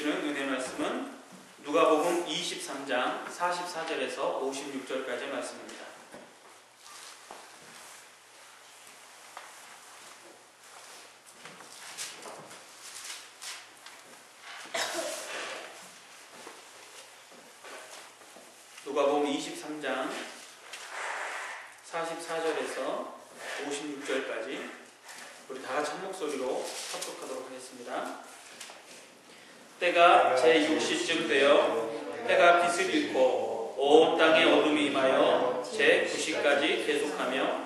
주시는 은혜 말씀은 누가복음 23장 44절에서 56절까지의 말씀입니다. 누가복음 23장 44절에서 56절까지 우리 다 같이 한 목소리로 합독하도록 하겠습니다. 때가 제6시쯤 되어 해가 빛을 잃고 온 땅에 어둠이 임하여 제9시까지 계속하며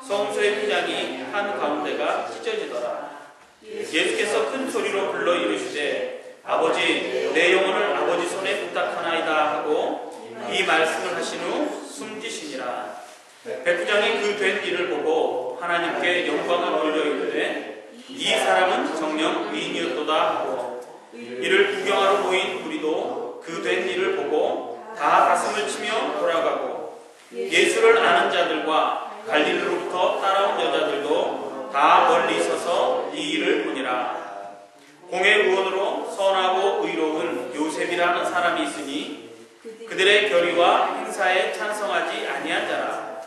성소의 휘장이 한가운데가 찢어지더라. 예수께서 큰 소리로 불러 이르시되 아버지 내 영혼을 아버지 손에 부탁하나이다 하고 이 말씀을 하신 후 숨지시니라. 백부장이 그 된 일을 보고 하나님께 영광을 돌려 이르되 이 사람은 정녕 의인이었도다 하고 이를 구경하러 모인 우리도 그 된 일을 보고 다 가슴을 치며 돌아가고 예수를 아는 자들과 갈릴리로부터 따라온 여자들도 다 멀리 서서 이 일을 보니라. 공회 의원으로 선하고 의로운 요셉이라는 사람이 있으니 그들의 결의와 행사에 찬성하지 아니한 자라.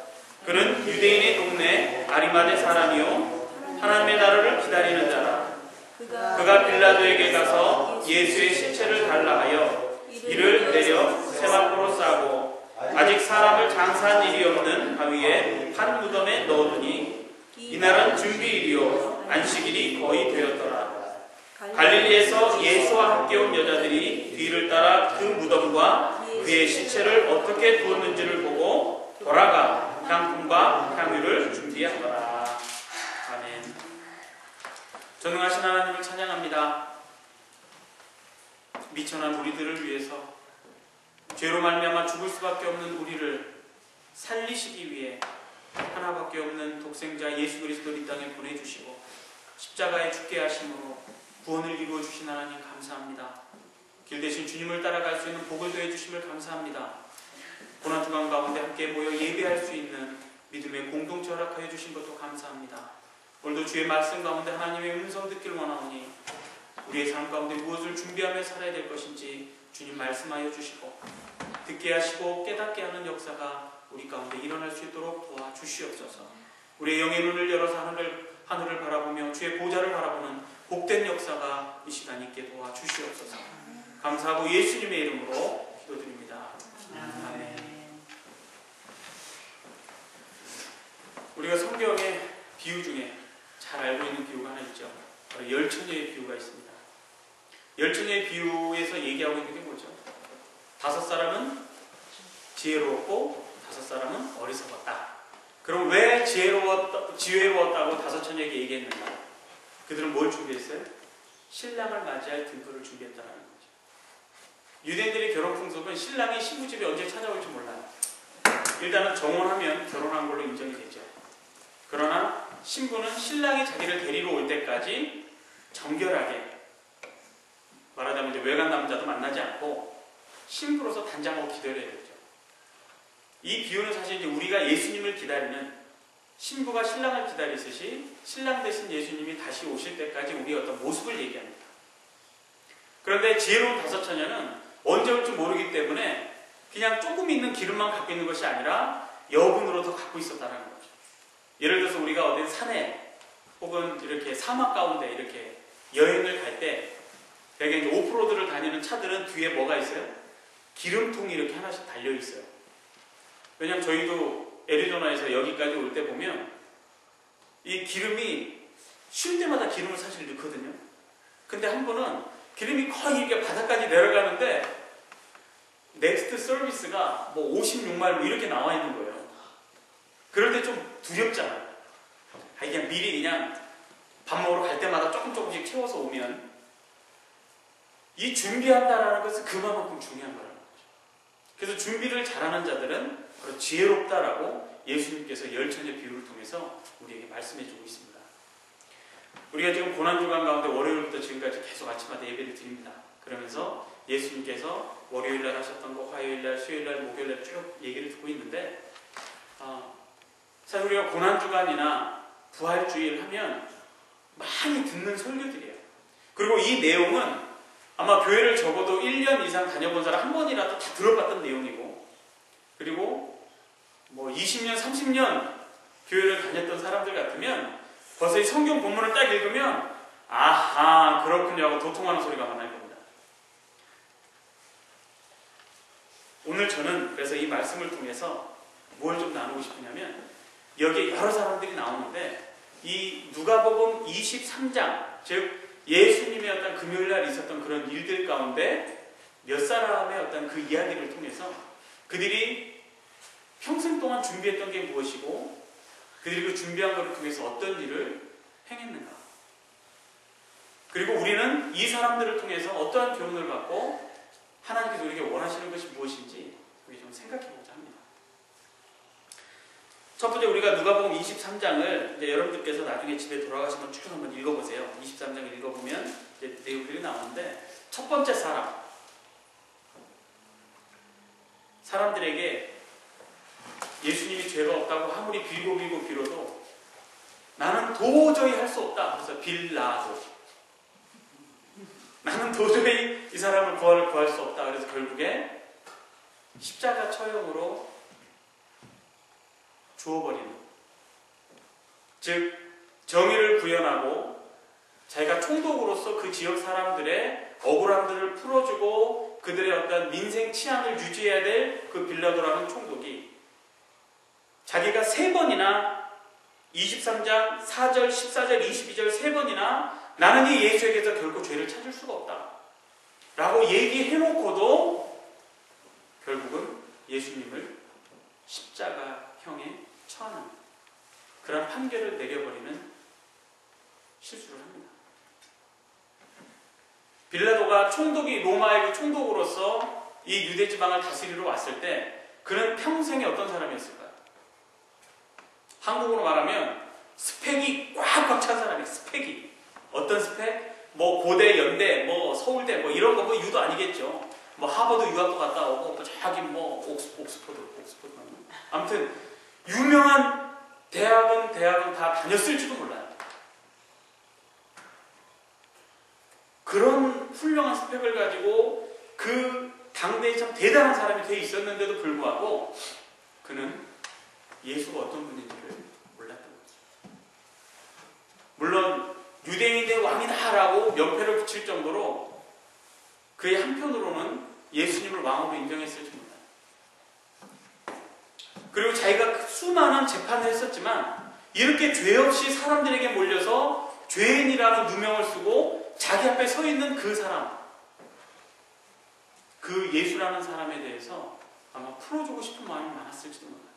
그는 유대인의 동네 아리마대 사람이요 하나님의 나라를 기다리는 자라. 그가 빌라도에게 가서 예수의 시체를 달라 하여 이를 내려 세마포로 싸고 아직 사람을 장사한 일이 없는 바위에 한 무덤에 넣어두니 이날은 준비일이요 안식일이 거의 되었더라. 갈릴리에서 예수와 함께 온 여자들이 뒤를 따라 그 무덤과 그의 시체를 어떻게 두었는지를 보고 돌아가 향품과 향유를 준비하더라. 아멘. 전능하신 하나님을 찬양합니다. 미천한 우리들을 위해서 죄로 말미암아 죽을 수밖에 없는 우리를 살리시기 위해 하나밖에 없는 독생자 예수 그리스도를 이 땅에 보내주시고 십자가에 죽게 하심으로 구원을 이루어 주신 하나님 감사합니다. 길 대신 주님을 따라갈 수 있는 복을 더해 주심을 감사합니다. 고난주간 가운데 함께 모여 예배할 수 있는 믿음의 공동체 허락하여 주신 것도 감사합니다. 오늘도 주의 말씀 가운데 하나님의 음성 듣길 원하오니 우리의 삶 가운데 무엇을 준비하며 살아야 될 것인지 주님 말씀하여 주시고 듣게 하시고 깨닫게 하는 역사가 우리 가운데 일어날 수 있도록 도와주시옵소서. 우리의 영의 눈을 열어서 하늘을 바라보며 주의 보좌를 바라보는 복된 역사가 이 시간 있게 도와주시옵소서. 감사하고 예수님의 이름으로 기도드립니다. 아멘. 우리가 성경의 비유 중에 잘 알고 있는 비유가 하나 있죠. 바로 열처녀의 비유가 있습니다. 열처녀의 비유에서 얘기하고 있는 게 뭐죠? 5사람은 지혜로웠고 5사람은 어리석었다. 그럼 왜 지혜로웠다고 5처녀에게 얘기했는가? 그들은 뭘 준비했어요? 신랑을 맞이할 등불을 준비했다는 거죠. 유대인들의 결혼 풍속은 신랑이 신부 집에 언제 찾아올지 몰라요. 일단은 정혼하면 결혼한 걸로 인정이 되죠. 그러나 신부는 신랑이 자기를 데리러 올 때까지 정결하게, 말하자면 이제 외간 남자도 만나지 않고 신부로서 단장하고 기다려야 되죠. 이 비유는 사실 이제 우리가 예수님을 기다리는, 신부가 신랑을 기다리듯이 신랑 대신 예수님이 다시 오실 때까지 우리의 어떤 모습을 얘기합니다. 그런데 지혜로운 5처녀는 언제 올지 모르기 때문에 그냥 조금 있는 기름만 갖고 있는 것이 아니라 여분으로도 갖고 있었다는 거죠. 예를 들어서 우리가 어디 산에 혹은 이렇게 사막 가운데 이렇게 여행을 갈 때 대개 이제 오프로드를 다니는 차들은 뒤에 뭐가 있어요? 기름통이 이렇게 하나씩 달려 있어요. 왜냐면 저희도 애리조나에서 여기까지 올 때 보면 이 기름이 쉴 때마다 기름을 사실 넣거든요. 근데 한 번은 기름이 거의 이렇게 바닥까지 내려가는데 넥스트 서비스가 뭐 56마일 뭐 이렇게 나와 있는 거예요. 그럴 때 좀 두렵잖아요. 그냥 미리 그냥 밥 먹으러 갈 때마다 조금씩 채워서 오면 이 준비한다라는 것은 그만큼 중요한 거라는 거죠. 그래서 준비를 잘하는 자들은 바로 지혜롭다라고 예수님께서 열처녀 비유를 통해서 우리에게 말씀해주고 있습니다. 우리가 지금 고난주간 가운데 월요일부터 지금까지 계속 아침마다 예배를 드립니다. 그러면서 예수님께서 월요일날 하셨던 거, 화요일날, 수요일날, 목요일날 쭉 얘기를 듣고 있는데 사실 우리가 고난주간이나 부활주일 하면 많이 듣는 설교들이에요. 그리고 이 내용은 아마 교회를 적어도 1년 이상 다녀본 사람 한 번이라도 다 들어봤던 내용이고, 그리고 뭐 20년, 30년 교회를 다녔던 사람들 같으면 벌써 이 성경 본문을 딱 읽으면 아하 그렇군요 하고 도통하는 소리가 많을 겁니다. 오늘 저는 그래서 이 말씀을 통해서 뭘 좀 나누고 싶으냐면, 여기에 여러 사람들이 나오는데 이 누가복음 23장, 즉 예수님의 어떤 금요일날 있었던 그런 일들 가운데 몇 사람의 어떤 그 이야기를 통해서 그들이 평생 동안 준비했던 게 무엇이고, 그들이 그 준비한 것을 통해서 어떤 일을 행했는가, 그리고 우리는 이 사람들을 통해서 어떠한 교훈을 받고 하나님께서 우리에게 원하시는 것이 무엇인지 우리 좀 생각해보자 합니다. 첫 번째, 우리가 누가복음 23장을 이제 여러분들께서 나중에 집에 돌아가시면 쭉 한번 읽어보세요. 23장을 읽어보면 이제 내용들이 나오는데, 첫 번째 사람들에게 예수님이 죄가 없다고 아무리 빌어도 나는 도저히 할 수 없다. 그래서 빌라도 나는 도저히 이 사람을 구할 수 없다. 그래서 결국에 십자가 처형으로 주어버리는, 즉 정의를 구현하고 자기가 총독으로서 그 지역 사람들의 억울함들을 풀어주고 그들의 어떤 민생 치안을 유지해야 될 그 빌라도라는 총독이 자기가 3번이나 23장 4절, 14절, 22절 3번이나 나는 이 예수에게서 결코 죄를 찾을 수가 없다 라고 얘기해놓고도 결국은 예수님을 십자가형에 처하는 그런 판결을 내려버리는 실수를 합니다. 빌라도가 총독이, 로마의 그 총독으로서 이 유대지방을 다스리러 왔을 때 그는 평생에 어떤 사람이었을까요? 한국으로 말하면 스펙이 꽉꽉 찬 사람이에요. 스펙이. 어떤 스펙? 뭐 고대, 연대, 뭐 서울대, 뭐 이런 거 뭐 유도 아니겠죠. 뭐 하버드 유학도 갔다 오고, 뭐 자기 뭐 옥스퍼드 아무튼 유명한 대학은 다 다녔을지도 몰라요. 그런 훌륭한 스펙을 가지고 그 당대에 참 대단한 사람이 돼 있었는데도 불구하고 그는 예수가 어떤 분인지를 몰랐던 거죠. 물론 유대인의 왕이다라고 명패를 붙일 정도로 그의 한편으로는 예수님을 왕으로 인정했을지 몰라요. 그리고 자기가 수많은 재판을 했었지만 이렇게 죄 없이 사람들에게 몰려서 죄인이라는 누명을 쓰고 자기 앞에 서 있는 그 사람, 그 예수라는 사람에 대해서 아마 풀어주고 싶은 마음이 많았을지도 몰라요.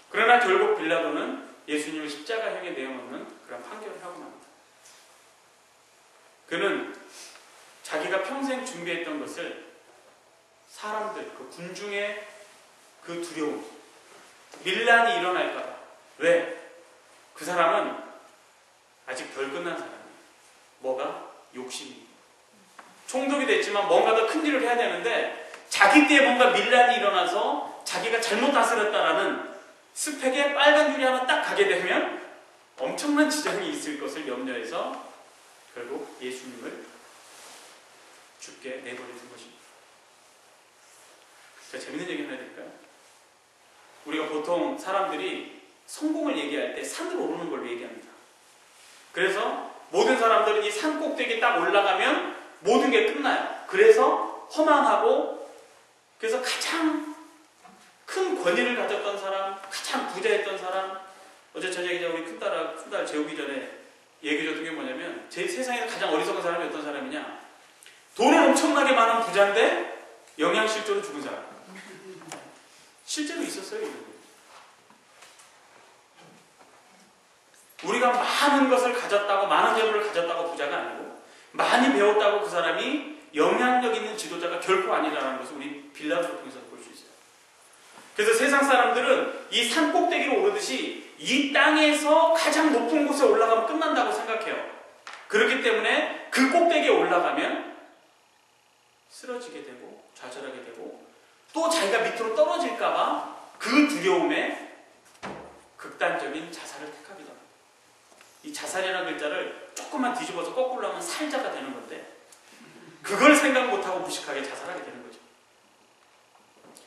그러나 결국 빌라도는 예수님을 십자가형에 내어놓는 그런 판결을 하고 맙니다. 그는 자기가 평생 준비했던 것을 사람들, 그 군중의 그 두려움, 밀란이 일어날까봐. 왜? 그 사람은 아직 덜 끝난 사람이에요. 뭐가? 욕심이. 총독이 됐지만 뭔가 더 큰 일을 해야 되는데 자기 때에 뭔가 밀란이 일어나서 자기가 잘못 다스렸다라는 스펙에 빨간 줄이 하나 딱 가게 되면 엄청난 지장이 있을 것을 염려해서 결국 예수님을 죽게 내버리는 것입니다. 제가 재밌는 얘기 하나 해드릴까요? 우리가 보통 사람들이 성공을 얘기할 때 산으로 오르는 걸로 얘기합니다. 그래서 모든 사람들은 이 산 꼭대기에 딱 올라가면 모든 게 끝나요. 그래서 허망하고, 그래서 가장 큰 권위를 가졌던 사람, 가장 부자였던 사람, 어제 저녁에 우리 큰딸 재우기 전에 얘기해줬던 게 뭐냐면, 제 세상에서 가장 어리석은 사람이 어떤 사람이냐, 돈은 엄청나게 많은 부자인데 영양실조로 죽은 사람. 실제로 있었어요. 우리가 많은 것을 가졌다고, 많은 재물을 가졌다고 부자가 아니고, 많이 배웠다고 그 사람이 영향력 있는 지도자가 결코 아니라는 것을 우리 빌라도를 통해서 볼 수 있어요. 그래서 세상 사람들은 이 산 꼭대기로 오르듯이 이 땅에서 가장 높은 곳에 올라가면 끝난다고 생각해요. 그렇기 때문에 그 꼭대기에 올라가면 쓰러지게 되고 좌절하게 되고 또 자기가 밑으로 떨어질까봐 그 두려움에 극단적인 자살을 택하기도 합니다. 이 자살이라는 글자를 조금만 뒤집어서 거꾸로 하면 살자가 되는 건데, 그걸 생각 못하고 무식하게 자살하게 되는 거죠.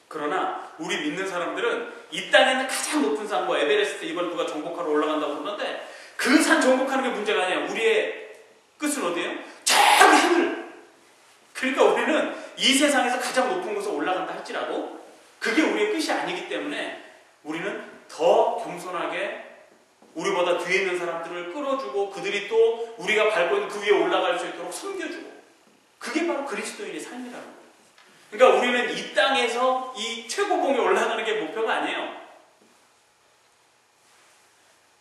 그러나 우리 믿는 사람들은 이 땅에는 가장 높은 산, 뭐 에베레스트 이번 누가 정복하러 올라간다고 그러는데 그 산 정복하는 게 문제가 아니야. 우리의 끝은 어디예요? 저기 하늘. 그러니까 우리는 이 세상에서 가장 높은 곳에 올라간다 할지라도 그게 우리의 끝이 아니기 때문에 우리는 더 겸손하게 우리보다 뒤에 있는 사람들을 끌어주고 그들이 또 우리가 밟고 있는 그 위에 올라갈 수 있도록 섬겨주고, 그게 바로 그리스도인의 삶이라는 거예요. 그러니까 우리는 이 땅에서 이 최고봉에 올라가는 게 목표가 아니에요.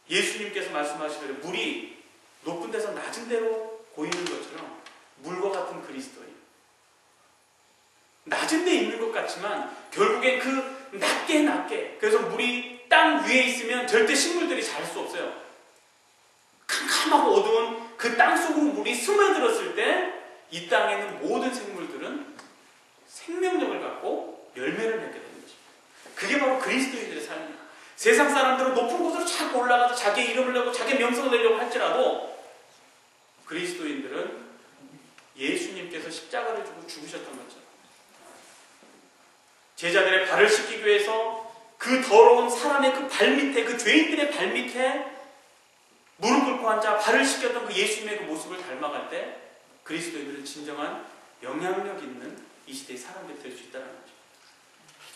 예수님께서 말씀하시기를 물이 높은 데서 낮은 데로 고이는 것처럼 물과 같은 그리스도인. 낮은 데 있는 것 같지만 결국엔 그 낮게 그래서 물이 땅 위에 있으면 절대 식물들이 자랄 수 없어요. 캄캄하고 어두운 그 땅 속으로 물이 스며들었을 때 이 땅에 있는 모든 생물들은 생명력을 갖고 열매를 맺게 되는 거죠. 그게 바로 그리스도인들의 삶이에요. 세상 사람들은 높은 곳으로 자꾸 올라가서 자기의 이름을 내고 자기의 명성을 내려고 할지라도 그리스도인들은 예수님께서 십자가를 주고 죽으셨던 거죠. 제자들의 발을 씻기기 위해서 그 더러운 사람의 그 발밑에, 그 죄인들의 발밑에 무릎 꿇고 앉아 발을 씻겼던 그 예수님의 그 모습을 닮아갈 때 그리스도인들은 진정한 영향력 있는 이 시대의 사람들이 될 수 있다는 거죠.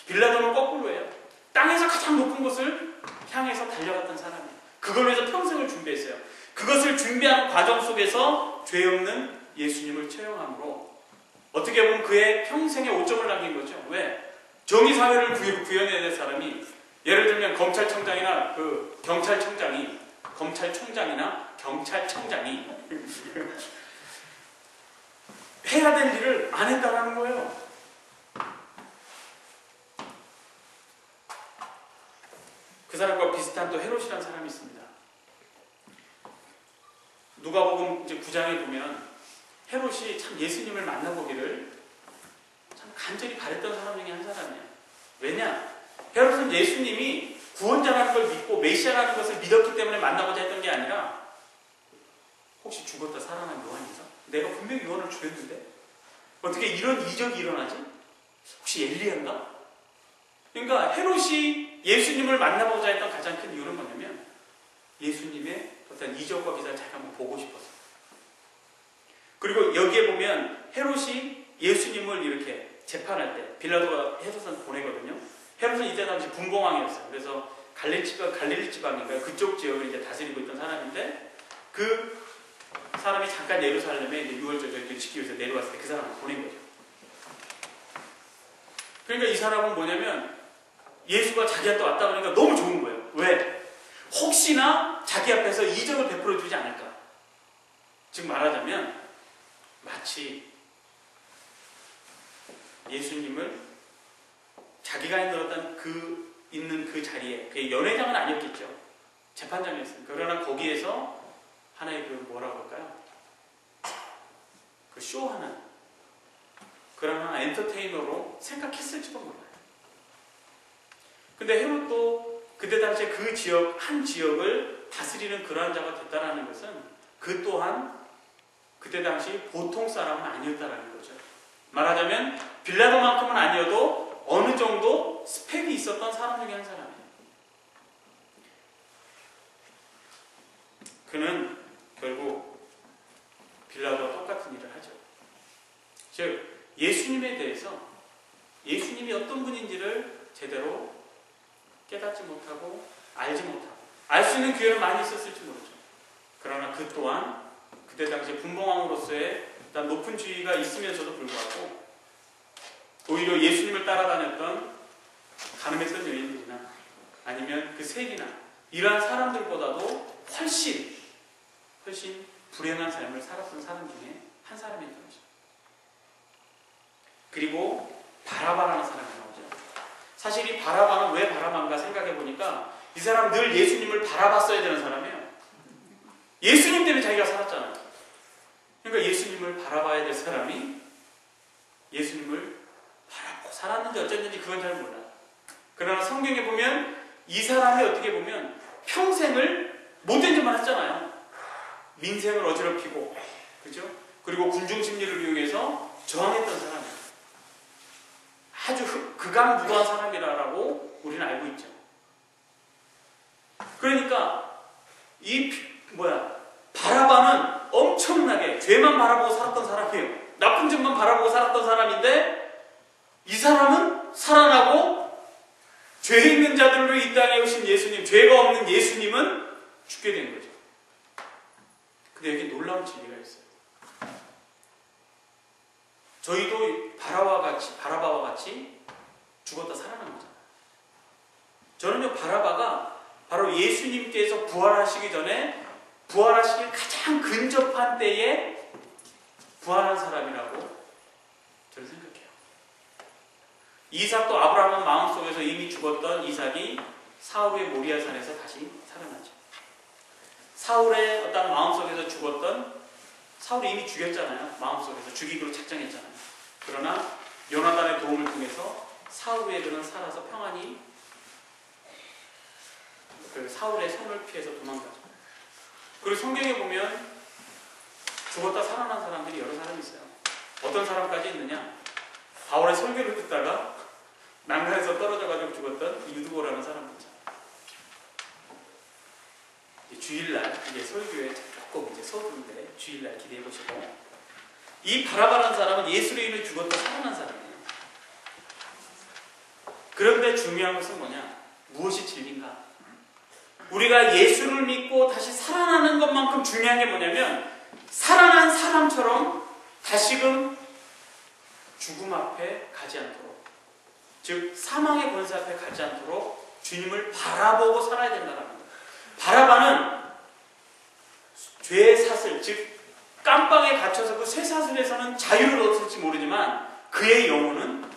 빌라도는 거꾸로예요. 땅에서 가장 높은 곳을 향해서 달려갔던 사람이에요. 그걸 위해서 평생을 준비했어요. 그것을 준비하는 과정 속에서 죄 없는 예수님을 처형함으로 어떻게 보면 그의 평생의 오점을 남긴 거죠. 왜? 정의사회를 구현해야 될 사람이, 예를 들면 검찰청장이나 그 경찰청장이 해야 될 일을 안 했다라는 거예요. 그 사람과 비슷한 또 헤롯이라는 사람이 있습니다. 누가복음 이제 9장에 보면 헤롯이 참 예수님을 만나보기를 참 간절히 바랬던 사람 중에 한 사람이에요. 왜냐? 헤롯은 예수님이 구원자라는 걸 믿고 메시아라는 것을 믿었기 때문에 만나고자 했던 게 아니라 혹시 죽었다 살아난 요한이죠? 내가 분명히 요한을 죽였는데 어떻게 이런 이적이 일어나지? 혹시 엘리야인가? 그러니까 헤롯이 예수님을 만나보자 했던 가장 큰 이유는 뭐냐면 예수님의 어떤 이적과 기사를 자기가 한번 보고 싶었어요. 그리고 여기에 보면 헤롯이 예수님을 이렇게 재판할 때 빌라도가 헤롯을 보내거든요. 헤롯은 이때 당시 분봉왕이었어요. 그래서 갈릴리 지방인가요? 그쪽 지역을 이제 다스리고 있던 사람인데 그 사람이 잠깐 예루살렘에 이제 유월절을 지키기 위해서 내려왔을 때 그 사람을 보낸 거죠. 그러니까 이 사람은 뭐냐면 예수가 자기한테 왔다 그러니까 너무 좋은 거예요. 왜? 혹시나 자기 앞에서 이적을 베풀어 주지 않을까. 즉 말하자면 마치 예수님을 자기가 힘들었던 있는 그 자리에, 그게 연회장은 아니었겠죠. 재판장이었으니까. 그러나 거기에서 하나의 그 뭐라고 할까요? 그 쇼하는 그런 하나 엔터테이너로 생각했을지도 몰라요. 근데 헤롯도 그때 당시에 그 지역, 한 지역을 다스리는 그러한 자가 됐다라는 것은 그 또한 그때 당시 보통 사람은 아니었다라는 거죠. 말하자면 빌라도만큼은 아니어도 어느 정도 스펙이 있었던 사람 중에 한 사람이에요. 그는 결국 빌라도와 똑같은 일을 하죠. 즉 예수님에 대해서 예수님이 어떤 분인지를 제대로 깨닫지 못하고 알지 못하고 알 수 있는 기회는 많이 있었을지 모르죠. 그러나 그 또한 그때 당시 분봉왕으로서의 일단 높은 지위가 있으면서도 불구하고 오히려 예수님을 따라다녔던 가늠했던 여인들이나 아니면 그 세리나 이러한 사람들보다도 훨씬 불행한 삶을 살았던 사람 중에 한 사람이었던 거죠. 그리고 바라바라는 사람이 나오죠. 사실 이 바라바는 왜 바라바인가 생각해보니까 이 사람 늘 예수님을 바라봤어야 되는 사람이에요. 예수님 때문에 자기가 살았잖아요. 그러니까 예수님을 바라봐야 될 사람이 예수님을 바라보고 살았는지 어쨌는지 그건 잘 몰라요. 그러나 성경에 보면 이 사람이 어떻게 보면 평생을 못된 짓만 했잖아요. 민생을 어지럽히고, 그죠? 그리고 군중 심리를 이용해서 저항했던 사람이에요. 아주 극악무도한 사람이라고 우리는 알고 있죠. 그러니까 바라바는 엄청나게 죄만 바라보고 살았던 사람이에요. 나쁜 점만 바라보고 살았던 사람인데 이 사람은 살아나고 죄 있는 자들로 이 땅에 오신 예수님, 죄가 없는 예수님은 죽게 된 거죠. 근데 여기 놀라운 진리가 있어요. 저희도 바라바와 같이 죽었다 살아난 거잖아요. 저는요, 바라바가 바로 예수님께서 부활하시기 전에 부활하시길 가장 근접한 때에 부활한 사람이라고 저는 생각해요. 이삭도 아브라함은 마음속에서 이미 죽었던 이삭이 사울의 모리아산에서 다시 살아나죠. 사울의 어떤 마음속에서 죽었던 사울이 이미 죽였잖아요. 마음속에서 죽이기로 작정했잖아요. 그러나 요나단의 도움을 통해서 사울의 그는 살아서 평안히 그 사울의 손을 피해서 도망가죠. 그리고 성경에 보면 죽었다 살아난 사람들이 여러 사람이 있어요. 어떤 사람까지 있느냐? 바울의 설교를 듣다가 난간에서 떨어져가지고 죽었던 유두보라는 사람 있잖아요. 주일날 이제 설교에 조금 이제 서두른데 주일날 기대해 보시고, 이 바라바라는 사람은 예수로 인해 죽었다 살아난 사람이에요. 그런데 중요한 것은 뭐냐? 무엇이 진리인가? 우리가 예수를 믿고 다시 살아나는 것만큼 중요한 게 뭐냐면, 살아난 사람처럼 다시금 죽음 앞에 가지 않도록, 즉 사망의 권세 앞에 가지 않도록 주님을 바라보고 살아야 된다는 겁니다. 바라바는 죄의 사슬, 즉 깜빵에 갇혀서 그 쇠사슬에서는 자유를 얻었을지 모르지만 그의 영혼은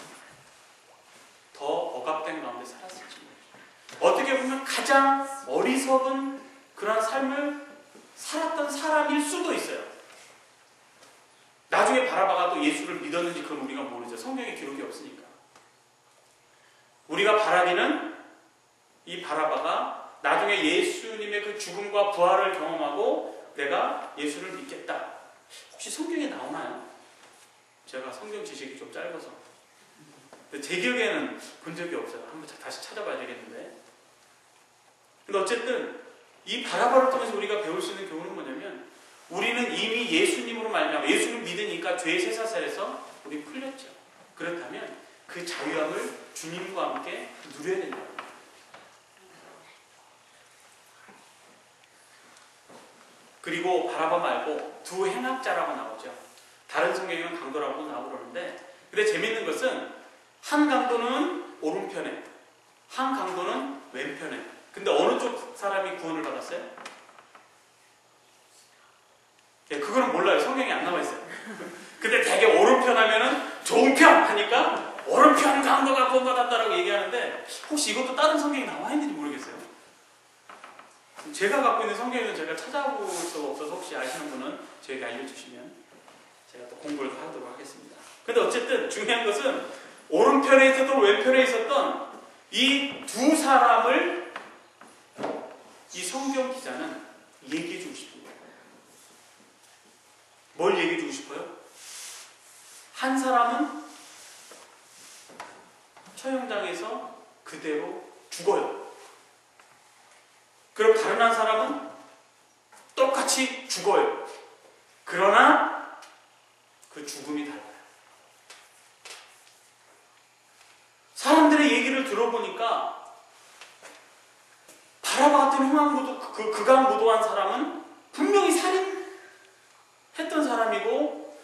더 억압된 가운데 살았을지 모르죠. 어떻게 보면 가장 어리석은 그런 삶을 살았던 사람일 수도 있어요. 나중에 바라바가 또 예수를 믿었는지 그건 우리가 모르죠. 성경에 기록이 없으니까. 우리가 바라기는 이 바라바가 나중에 예수님의 그 죽음과 부활을 경험하고 내가 예수를 믿겠다. 혹시 성경에 나오나요? 제가 성경 지식이 좀 짧아서. 근데 제 기억에는 본 적이 없어요. 한번 다시 찾아봐야 되겠는데. 근데 어쨌든 이 바라바를 통해서 우리가 배울 수 있는 교훈은 뭐냐면, 우리는 이미 예수님으로 말미암아 예수를 믿으니까 죄의 쇠사슬에서 우리 풀렸죠. 그렇다면 그 자유함을 주님과 함께 누려야 된다. 그리고 바라바 말고 두 행악자라고 나오죠. 다른 성경에는 강도라고 나오고 그러는데, 근데 재밌는 것은 한 강도는 오른편에, 한 강도는 왼편에. 근데 어느 쪽 사람이 구원을 받았어요? 예, 그거는 몰라요. 성경에 안 나와 있어요. 근데 되게 오른편 하면은 좋은 편 하니까 오른편 강도가 구원받았다라고 얘기하는데, 혹시 이것도 다른 성경에 나와 있는지 모르겠어요. 제가 갖고 있는 성경은 제가 찾아볼 수가 없어서 혹시 아시는 분은 저에게 알려주시면 제가 또 공부를 하도록 하겠습니다. 근데 어쨌든 중요한 것은 오른편에 있었던 왼편에 있었던 이 두 사람을 이 성경 기자는 얘기해 주고 싶습니다. 뭘 얘기해 주고 싶어요? 한 사람은 처형당해서 그대로 죽어요. 그럼 다른 한 사람은 똑같이 죽어요. 그러나 그 죽음이 달라요. 사람들의 얘기를 들어보니까 바라바 같은 극악무도한 사람은 분명히 살인했던 사람이고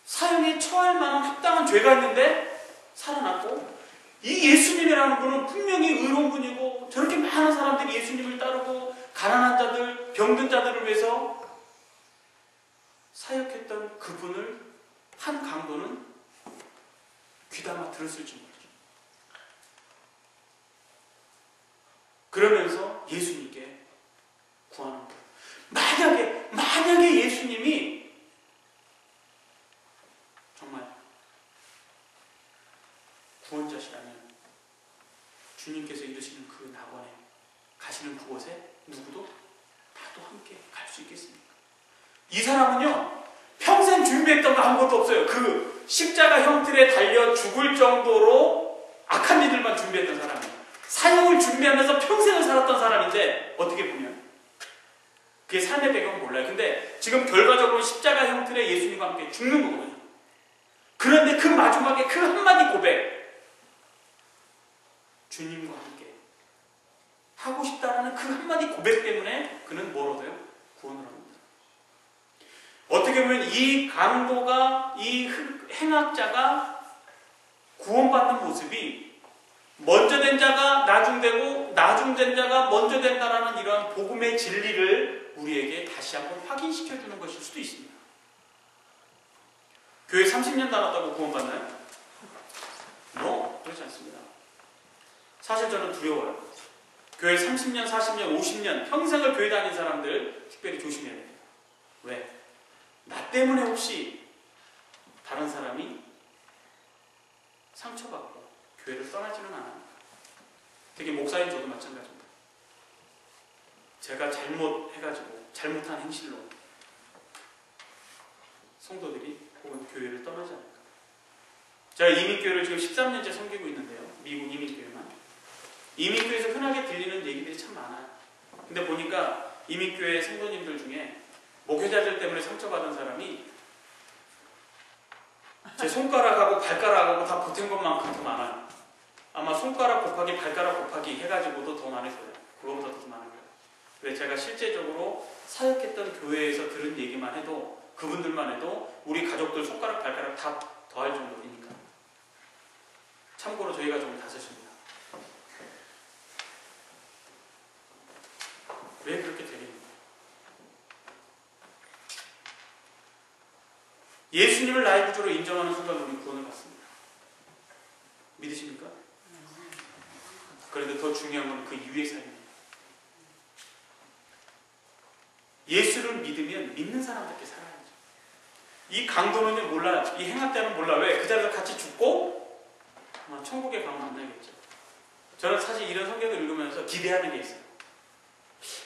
사형에 처할 만한 합당한 죄가 있는데 살아났고, 이 예수님이라는 분은 분명히 의로운 분이고 저렇게 많은 사람들이 예수님을 따르고 가난한 자들, 병든 자들을 위해서 사역했던 그분을 한 강도는 귀담아 들었을지 모르죠. 그러면서 예수님께 구하는 거예요. 만약에 예수님이 정말 구원자시라면 주님께서 이루시는 그 낙원에 가시는 그곳에 누구도 나도 함께 갈 수 있겠습니까? 이 사람은요, 평생 세상 준비했던 거 아무것도 없어요. 그 십자가 형틀에 달려 죽을 정도로 악한 일들만 준비했던 사람이에요. 사형을 준비하면서 평생을 살았던 사람인데 어떻게 보면 그게 삶의 배경은 몰라요. 근데 지금 결과적으로 십자가 형틀에 예수님과 함께 죽는 거거든요. 그런데 그 마지막에 그 한마디 고백, 주님과 함께 하고 싶다라는 그 한마디 고백 때문에 그는 뭘 얻어요? 구원을 합니다. 어떻게 보면 이 강도가, 이 행악자가 구원받는 모습이 먼저 된 자가 나중되고 나중된 자가 먼저 된다라는 이러한 복음의 진리를 우리에게 다시 한번 확인시켜주는 것일 수도 있습니다. 교회 30년 다녔다고 구원받나요? 그렇지 않습니다. 사실 저는 두려워요. 교회 30년, 40년, 50년 평생을 교회 다닌 사람들 특별히 조심해야 됩니다. 왜? 나 때문에 혹시 다른 사람이 상처받고 교회를 떠나지는 않아요. 특히 목사인 저도 마찬가지입니다. 제가 잘못해가지고 잘못한 행실로 성도들이 혹은 교회를 떠나지 않을까. 제가 이민교회를 지금 13년째 섬기고 있는데요. 미국 이민교회만. 이민교회에서 흔하게 들리는 얘기들이 참 많아요. 근데 보니까 이민교회 성도님들 중에 목회자들 때문에 상처받은 사람이 제 손가락하고 발가락하고 다 보탠 것만큼 더 많아요. 아마 손가락 곱하기 발가락 곱하기 해가지고도 더 많을 거예요. 그거보다 더 많을 거예요. 왜 제가 실제적으로 사역했던 교회에서 들은 얘기만 해도 그분들만 해도 우리 가족들 손가락 발가락 다 더할 정도니까. 참고로 저희 가족은 5입니다. 왜 그렇게 되겠는가? 예수님을 나의 구주로 인정하는 순간 우리 구원을 받습니다. 믿으십니까? 그런데 더 중요한 건 그 이후의 삶입니다. 예수를 믿으면 믿는 사람답게 살아야죠. 이 강도는요 몰라요. 이 행악자는 몰라. 왜? 그 자리에서 같이 죽고 아마 천국에 가면 만나겠죠. 저는 사실 이런 성경을 읽으면서 기대하는 게 있어요.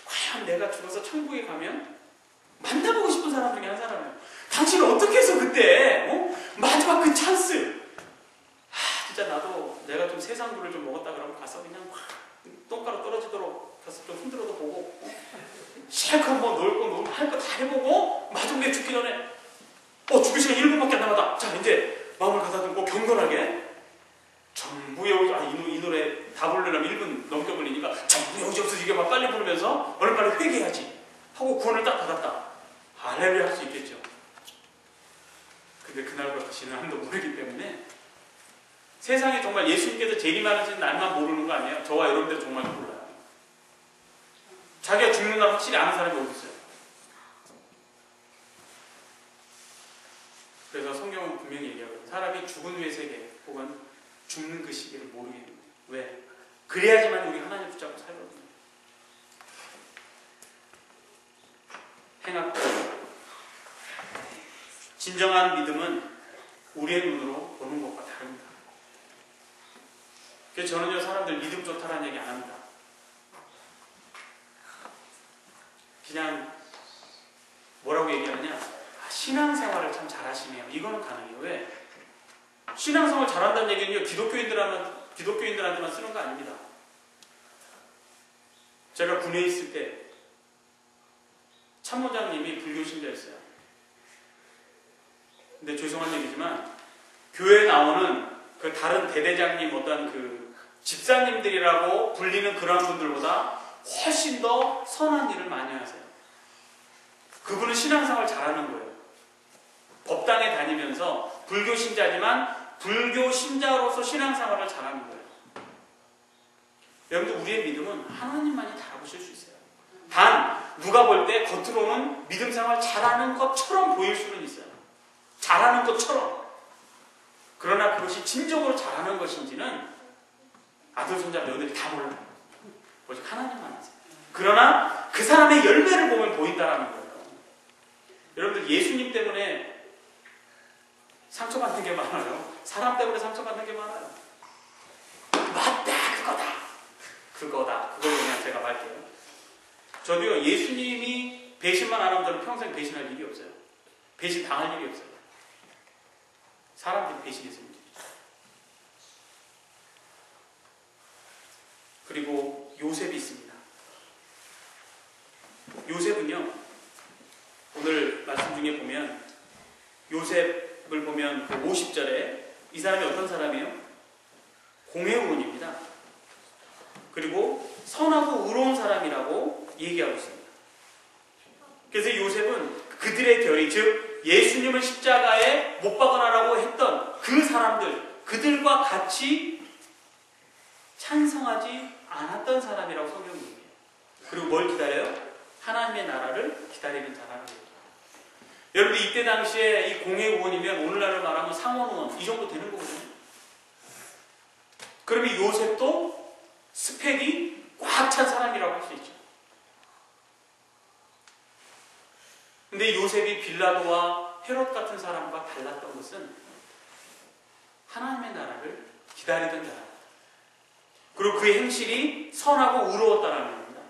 과연 내가 죽어서 천국에 가면 만나보고 싶은 사람 중에 한 사람이에요. 당신은 어떻게 해서 그때 마지막 그 찬스, 진짜 나도 내가 좀 세상물을 좀 먹었다 그러면 가서 그냥 똥가루 떨어지도록 가서 좀 흔들어도 보고 실컷 뭐 놀 거 놀고 할 거 다 해보고 마지막에 죽기 전에 죽을 시간 1분밖에 안 남았다. 자 이제 마음을 가다듬고 경건하게 전부의 오직 이 노래 다 부르려면 1분 넘게 걸리니까 전부의 오직 없어서 이게 막 빨리 부르면서 얼른 빨리 회개해야지 하고 구원을 딱 받았다. 할렐루야 할 수 있겠죠. 근데 그날과 다시는 한도 모르기 때문에 세상에 정말 예수님께서 재림하는 날만 모르는 거 아니에요? 저와 여러분들 정말 몰라요. 자기가 죽는 날 확실히 아는 사람이 어디 있어요? 그래서 성경은 분명히 얘기하거든요. 사람이 죽은 후의 세계 혹은 죽는 그 시기를 모르겠는데 왜? 그래야지만 우리 하나님 붙잡고 살거든요. 행악 진정한 믿음은 우리의 눈으로 보는 것과 다릅니다. 그래서 저는요 사람들 믿음 좋다라는 얘기 안 합니다. 그냥 뭐라고 얘기하느냐, 신앙생활을 참 잘하시네요. 이거는 가능해요. 왜? 신앙생활 잘한다는 얘기는요 기독교인들한테만 쓰는 거 아닙니다. 제가 군에 있을 때 참모장님이 불교신자였어요. 근데 죄송한 얘기지만 교회에 나오는 그 다른 대대장님 어떤 그 집사님들이라고 불리는 그런 분들보다 훨씬 더 선한 일을 많이 하세요. 그분은 신앙생활 잘하는 거예요. 법당에 다니면서 불교신자지만 불교신자로서 신앙생활을 잘하는 거예요. 여러분들 우리의 믿음은 하나님만이 다 보실 수 있어요. 단 누가 볼 때 겉으로는 믿음 생활 잘하는 것처럼 보일 수는 있어요. 잘하는 것처럼. 그러나 그것이 진정으로 잘하는 것인지는 아들, 손자, 며느리 다 몰라요. 오직 하나님만 아세요. 그러나 그 사람의 열매를 보면 보인다는 거예요. 여러분들 예수님 때문에 상처받는 게 많아요. 사람 때문에 상처받는 게 많아요. 맞다, 그거다. 그걸로 그냥 제가 말게요. 저도요 예수님이 배신만 안 하면 저는 평생 배신할 일이 없어요. 배신 당할 일이 없어요. 사람들이 배신해서 문제죠. 그리고 요셉이 있습니다. 요셉은요, 오늘 말씀 중에 보면 요셉을 보면 50절에 이 사람이 어떤 사람이에요? 공회원입니다. 그리고 선하고 의로운 사람이라고 얘기하고 있습니다. 그래서 요셉은 그들의 결의, 즉 예수님을 십자가에 못 박아라라고 했던 그 사람들, 그들과 같이 찬성하지 않았던 사람이라고 성경은 얘기해요. 그리고 뭘 기다려요? 하나님의 나라를 기다리는 자라는 거예요. 여러분, 이때 당시에 이 공회의원이면 오늘날로 말하면 상원의원 이 정도 되는 거거든요. 그러면 요셉도 스펙이 꽉 찬 사람이라고 할 수 있죠. 근데 요셉이 빌라도와 헤롯 같은 사람과 달랐던 것은 하나님의 나라를 기다리던 자랍니다. 그리고 그의 행실이 선하고 의로웠다는 겁니다.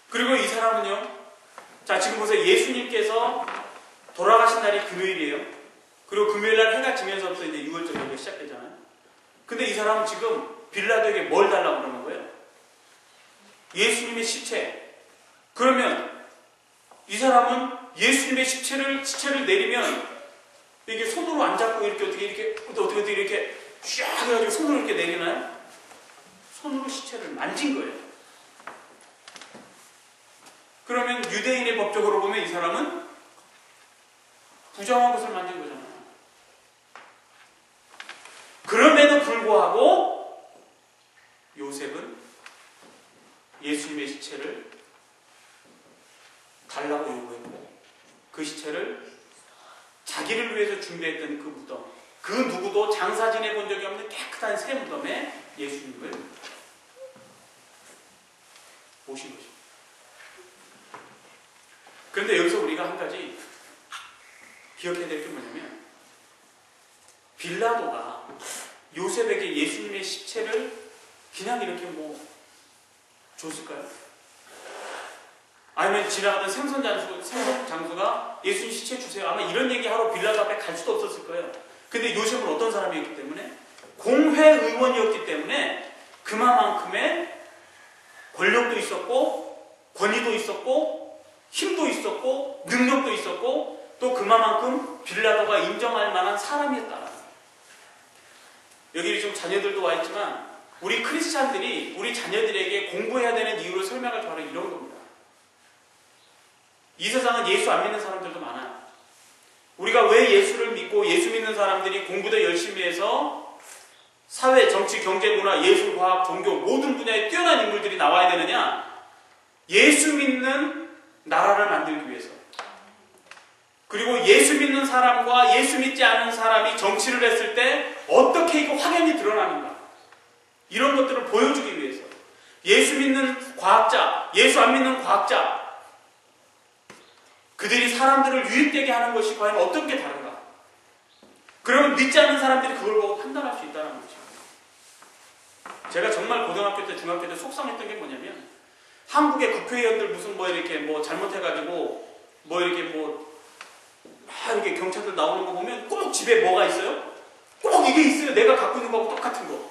그리고 이 사람은요, 자, 지금 보세요. 예수님께서 돌아가신 날이 금요일이에요. 그리고 금요일날 해가 지면서부터 이제 6월절 연휴가 시작되잖아요. 근데 이 사람은 지금 빌라도에게 뭘 달라고 그러는 거예요? 예수님의 시체. 그러면 이 사람은 예수님의 시체를 내리면 이게 손으로 안 잡고 어떻게 쫙 해가지고 손으로 이렇게 내리나요? 손으로 시체를 만진 거예요. 그러면 유대인의 법적으로 보면 이 사람은 부정한 것을 만진 거잖아요. 그럼에도 불구하고 요셉은 예수님의 시체를 달라고 요구했고 그 시체를 자기를 위해서 준비했던 그 무덤, 그 누구도 장사 지내본 적이 없는 깨끗한 새 무덤에 예수님을 모신 것입니다. 그런데 여기서 우리가 한 가지 기억해야 될 게 뭐냐면 빌라도가 요셉에게 예수님의 시체를 그냥 이렇게 줬을까요? 아니면 지나가던 생선 장수가 예수님 시체 주세요. 아마 이런 얘기하러 빌라도 앞에 갈 수도 없었을 거예요. 근데 요셉은 어떤 사람이었기 때문에? 공회의원이었기 때문에 그만큼의 권력도 있었고 권위도 있었고 힘도 있었고 능력도 있었고 또 그만큼 빌라도가 인정할 만한 사람이었다. 여기 지금 자녀들도 와 있지만 우리 크리스찬들이 우리 자녀들에게 공부해야 되는 이유를 설명할 바로 이런 겁니다. 이 세상은 예수 안 믿는 사람들도 많아요. 우리가 왜 예수를 믿고 예수 믿는 사람들이 공부도 열심히 해서 사회, 정치, 경제, 문화, 예술, 과학, 종교 모든 분야에 뛰어난 인물들이 나와야 되느냐? 예수 믿는 나라를 만들기 위해서. 그리고 예수 믿는 사람과 예수 믿지 않은 사람이 정치를 했을 때 어떻게 이거 확연히 드러나는가? 이런 것들을 보여주기 위해서. 예수 믿는 과학자, 예수 안 믿는 과학자, 그들이 사람들을 유입되게 하는 것이 과연 어떤 게 다른가? 그러면 믿지 않는 사람들이 그걸 보고 판단할 수 있다는 거죠. 제가 정말 고등학교 때, 중학교 때 속상했던 게 뭐냐면 한국의 국회의원들 무슨 이렇게 잘못해가지고 이렇게 경찰들 나오는 거 보면 꼭 집에 뭐가 있어요? 꼭 이게 있어요. 내가 갖고 있는 거하고 똑같은 거.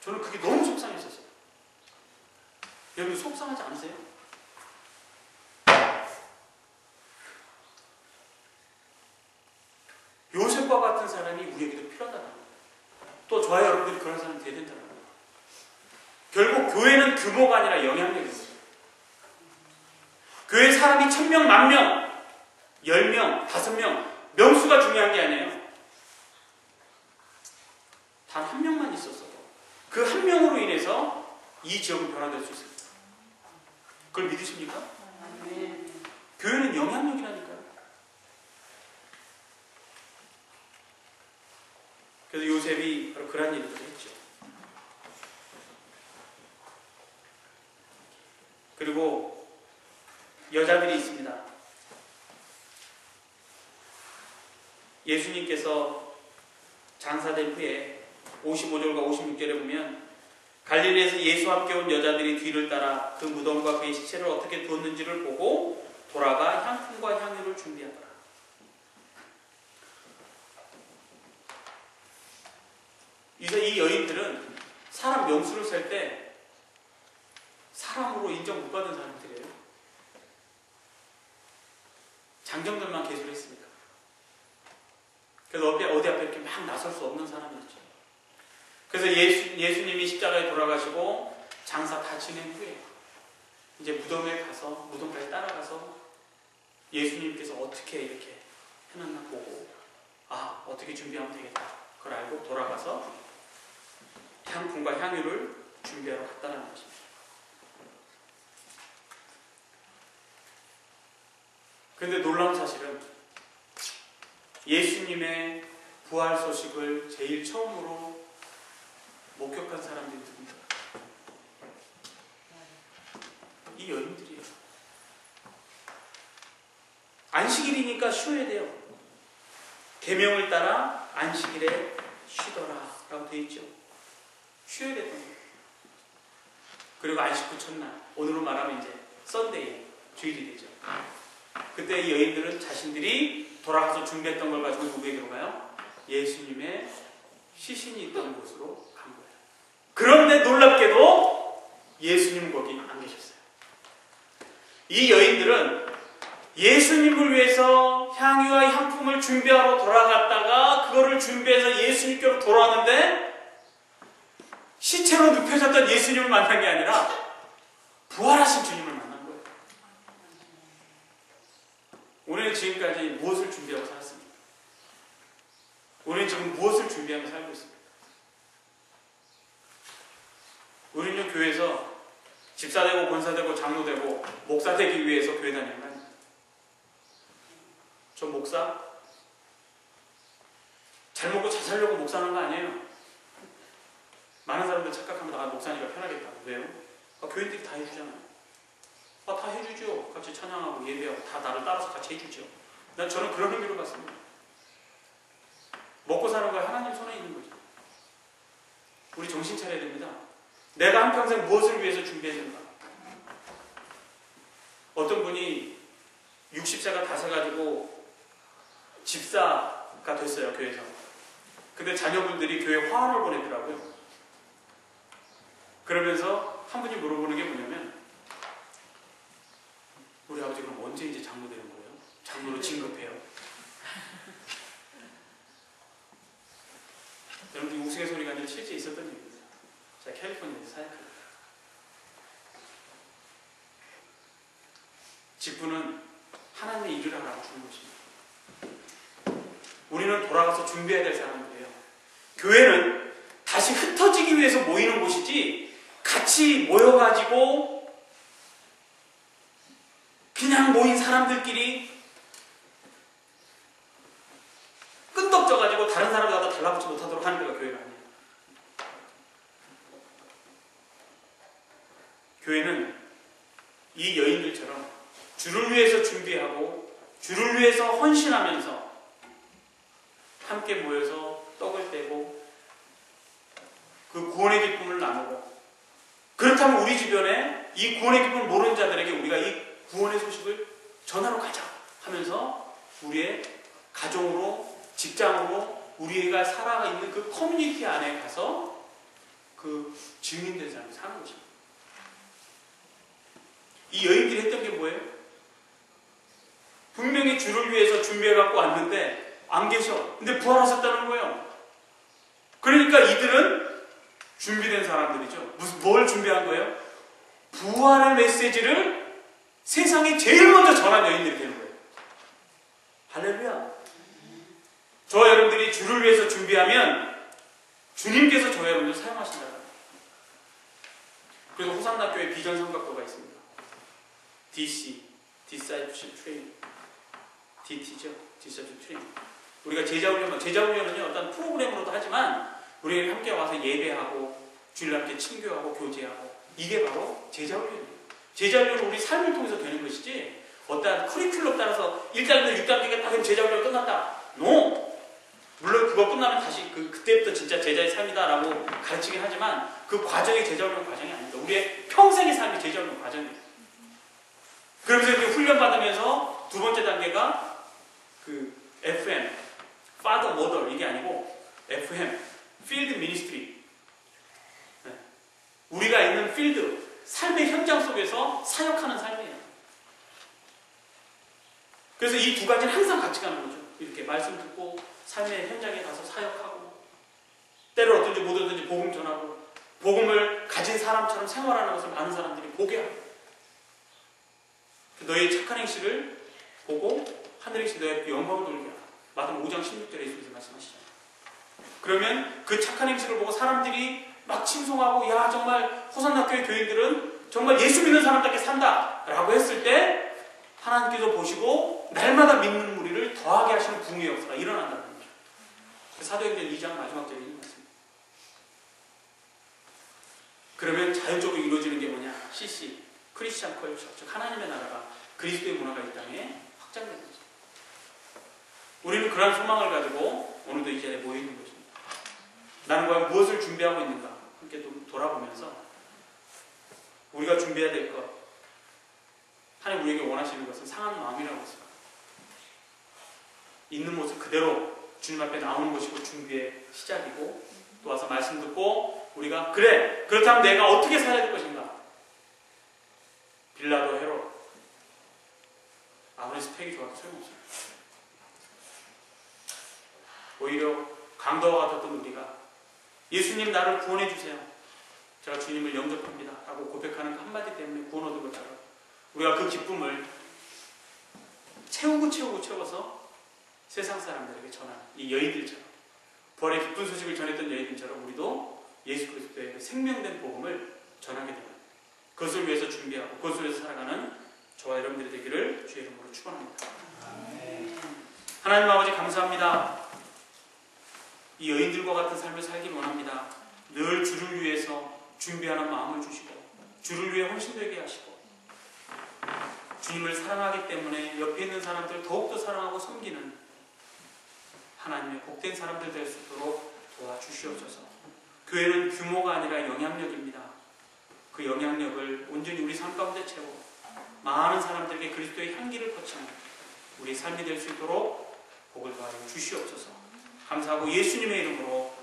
저는 그게 너무 속상했었어요. 여러분 속상하지 않으세요? 요셉과 같은 사람이 우리에게도 필요하다는 거예요. 또 저와 여러분들이 그런 사람이 돼야 된다는 거예요. 결국 교회는 규모가 아니라 영향력입니다. 교회 사람이 1000명, 10,000명, 10명, 5명, 명수가 중요한 게 아니에요. 단 한 명만 있었어도 그 한 명으로 인해서 이 지역은 변화될 수 있습니다. 그걸 믿으십니까? 교회는 영향력이라니까요. 그래서 요셉이 바로 그런 일을 했죠. 그리고 여자들이 있습니다. 예수님께서 장사된 후에 55절과 56절에 보면 갈릴리에서 예수와 함께 온 여자들이 뒤를 따라 그 무덤과 그의 시체를 어떻게 두었는지를 보고 돌아가 향품과 향유를 준비하더라. 이 여인들은 사람 명수를 셀 때 사람으로 인정 못 받은 사람들이에요. 장정들만 개술했으니까. 그래서 어디 앞에 이렇게 막 나설 수 없는 사람이었죠. 그래서 예수님이 십자가에 돌아가시고 장사 다 지낸 후에 이제 무덤에 가서 무덤까지 따라가서 예수님께서 어떻게 이렇게 해놨나 보고 어떻게 준비하면 되겠다. 그걸 알고 돌아가서 향품과 향유를 준비하러 갔다는 것입니다. 그런데 놀라운 사실은 예수님의 부활 소식을 제일 처음으로 목격한 사람들이 누굽니까? 이 여인들이에요. 안식일이니까 쉬어야 돼요. 계명을 따라 안식일에 쉬더라 라고 되어 있죠. 쉬어야 됐던 거예요. 그리고 안식 후 첫날, 오늘로 말하면 이제 썬데이, 주일이 되죠. 그때 이 여인들은 자신들이 돌아가서 준비했던 걸 가지고 누구에게로 가요? 예수님의 시신이 있던 곳으로 간 거예요. 그런데 놀랍게도 예수님은 거기 안 계셨어요. 이 여인들은 예수님을 위해서 향유와 향품을 준비하러 돌아갔다가 그거를 준비해서 예수님께로 돌아왔는데 시체로 눕혀졌던 예수님을 만난 게 아니라 부활하신 주님을 만난 거예요. 우리는 지금까지 무엇을 준비하고 살았습니까? 우리는 지금 무엇을 준비하며 살고 있습니까? 우리는 교회에서 집사되고 권사되고 장로되고 목사되기 위해서 교회 다니는 거 아니에요? 저 목사? 잘 먹고 잘 살려고 목사하는 거 아니에요? 많은 사람들 착각합니다. 목사니까 편하겠다. 왜요? 교인들이 다 해주잖아요. 다 해주죠. 같이 찬양하고 예배하고 다 나를 따라서 같이 해주죠. 저는 그런 의미로 봤습니다. 먹고 사는 거 하나님 손에 있는 거죠. 우리 정신 차려야 됩니다. 내가 한평생 무엇을 위해서 준비했는가? 어떤 분이 60세가 다 돼가지고 집사가 됐어요. 교회에서. 근데 자녀분들이 교회에 화환을 보내더라고요. 그러면서 한 분이 물어보는 게 뭐냐면 우리 아버지 그럼 언제 이제 장로 되는 거예요? 장로로 진급해요. 여러분들 우스갯소리가 아니라 실제 있었던 일입니다. 제가 캘리포니아에서 사역합니다. 직분은 하나님의 일을 하라고 주는 것입니다. 우리는 돌아가서 준비해야 될 사람들이에요. 교회는 다시 흩어지기 위해서 모이는 곳이지 같이 모여가지고 그냥 모인 사람들끼리 끈덕져가지고 다른 사람들과 달라붙지 못하도록 하는 데가 교회가 아니에요. 교회는 이 여인들처럼 주를 위해서 준비하고 주를 위해서 헌신하면서 함께 모여서 떡을 떼고 그 구원의 기쁨을 나누고, 그렇다면 우리 주변에 이 구원의 기쁨을 모르는 자들에게 우리가 이 구원의 소식을 전하러 가자 하면서 우리의 가정으로, 직장으로, 우리가 살아있는 그 커뮤니티 안에 가서 그 증인된 사람이 사는 것입니다. 이 여인들이 했던 게 뭐예요? 분명히 주를 위해서 준비해갖고 왔는데 안 계셔. 근데 부활하셨다는 거예요. 그러니까 이들은 준비된 사람들이죠. 뭘 준비한 거예요? 부활의 메시지를 세상에 제일 먼저 전한 여인들이 되는 거예요. 할렐루야. 저와 여러분들이 주를 위해서 준비하면 주님께서 저와 여러분들 사용하신다는 거예요. 그래서 호산나교회 비전 삼각도가 있습니다. DC, Discipleship Training. DT죠. Discipleship Training. 우리가 제자훈련은요, 어떤 프로그램으로도 하지만 우리 함께 와서 예배하고 주일날 함께 친교하고 교제하고, 이게 바로 제자훈련이에요. 제자훈련은 우리 삶을 통해서 되는 것이지 어떤 커리큘럼 따라서 1단계부터 6단계가 다 되면 제자훈련 끝났다. NO! 물론 그거 끝나면 다시 그때부터 진짜 제자의 삶이다라고 가르치긴 하지만 그 과정이 제자훈련 과정이 아닙니다. 우리의 평생의 삶이 제자훈련 과정이에요. 그러면서 이렇게 훈련받으면서 두 번째 단계가 그 FM, Father, Mother 이게 아니고 FM, Field Ministry. 네. 우리가 있는 필드, 삶의 현장 속에서 사역하는 삶이에요. 그래서 이 두 가지는 항상 같이 가는 거죠. 이렇게 말씀 듣고 삶의 현장에 가서 사역하고 때로 어떤지 못 어떤지 복음 전하고 복음을 가진 사람처럼 생활하는 것을 많은 사람들이 보게 하고 너의 착한 행실을 보고 하늘에서 너의 영광을 돌게 하고 마태복음 5장 16절에 예수님께서 말씀하시잖아요. 그러면 그 착한 행실을 보고 사람들이 막 칭송하고 야 정말 호산나 교회 교인들은 정말 예수 믿는 사람답게 산다 라고 했을 때 하나님께서 보시고 날마다 믿는 무리를 더하게 하시는 부흥의 역사가 일어난다는 거죠. 사도행전 2장 마지막 절에 있는 말씀입니다. 그러면 자연적으로 이루어지는 게 뭐냐? CC, 크리스찬 컬처, 즉 하나님의 나라가 그리스도의 문화가 이 땅에 확장되는 거죠. 우리는 그러한 소망을 가지고 오늘도 이 자리에 모여 있는 것입니다. 나는 과연 무엇을 준비하고 있는가? 함께 돌아보면서 우리가 준비해야 될 것, 하나님 우리에게 원하시는 것은 상한 마음이라고 했습니다. 있는 모습 그대로 주님 앞에 나오는 것이고 준비의 시작이고 또 와서 말씀 듣고 우리가 그래 그렇다면 내가 어떻게 살아야 될 것인가? 빌라도 헤롯 아무리 스펙이 좋아도 소용없어요. 오히려 강도와 같았던 우리가 예수님 나를 구원해 주세요. 제가 주님을 영접합니다 라고 고백하는 그 한마디 때문에 구원 얻은 것처럼 우리가 그 기쁨을 채워서 세상 사람들에게 전하는 이 여인들처럼 부활의 기쁜 소식을 전했던 여인들처럼 우리도 예수 그리스도의 그 생명된 복음을 전하게 되는 그것을 위해서 준비하고 그것을 위해서 살아가는 저와 여러분들이 되기를 주의 이름으로 축원합니다. 하나님 아버지 감사합니다. 이 여인들과 같은 삶을 살길 원합니다. 늘 주를 위해서 준비하는 마음을 주시고 주를 위해 헌신되게 하시고 주님을 사랑하기 때문에 옆에 있는 사람들을 더욱더 사랑하고 섬기는 하나님의 복된 사람들 될 수 있도록 도와주시옵소서. 교회는 규모가 아니라 영향력입니다. 그 영향력을 온전히 우리 삶 가운데 채워 많은 사람들에게 그리스도의 향기를 퍼치는 우리 삶이 될 수 있도록 복을 더하여 주시옵소서. 감사하고 예수님의 이름으로